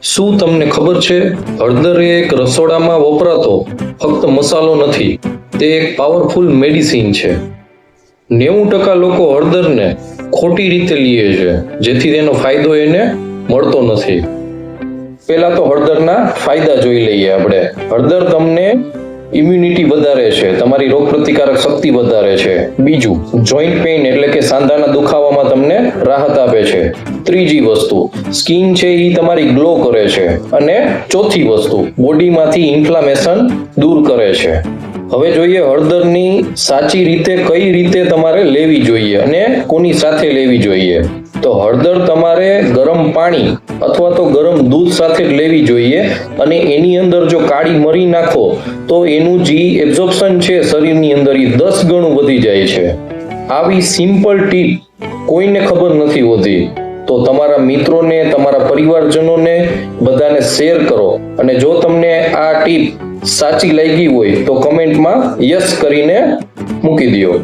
શું તમને ખબર છે, હળદર એ એક રસોડામાં વપરાતો ફક્ત મસાલો નથી, તે એક પાવરફુલ મેડિસિન છે. 90% લોકો હળદરને ખોટી રીતે લે છે, જેથી તેનો ફાયદો એને મળતો નથી. પહેલા તો હળદરના ફાયદા જોઈ લઈએ આપણે. હળદર તમને ઇમ્યુનિટી વધારે છે, તમારી રોગપ્રતિકારક શક્તિ વધારે છે. બીજું, જોઈન્ટ પેઇન એટલે કે સાંધાના દુખાવામાં તમને રાહત આપે છે. ત્રીજી વસ્તુ, સ્કિન છે એ તમારી ગ્લો કરે છે. અને ચોથી વસ્તુ, બોડીમાંથી ઇન્ફ્લામેશન દૂર કરે છે. હવે જોઈએ હળદરની સાચી રીતે કઈ રીતે તમારે લેવી જોઈએ અને કોની સાથે લેવી જોઈએ. તો હળદર તમારે ગરમ પાણી અથવા તો ગરમ દૂધ સાથે જ લેવી જોઈએ. અને એની અંદર જો કાળી મરી નાખો તો એનું જે એબ્ઝોર્પ્શન છે શરીરની અંદર એ 10 ગણું વધી જાય છે. આવી સિમ્પલ ટીપ કોઈને ખબર નથી હોતી. તો તમારા મિત્રોને, તમારા પરિવારજનોને બધાને શેર કરો. અને જો તમને આ ટીપ સાચી લાગી હોય તો કમેન્ટમાં યસ કરીને મૂકી દો.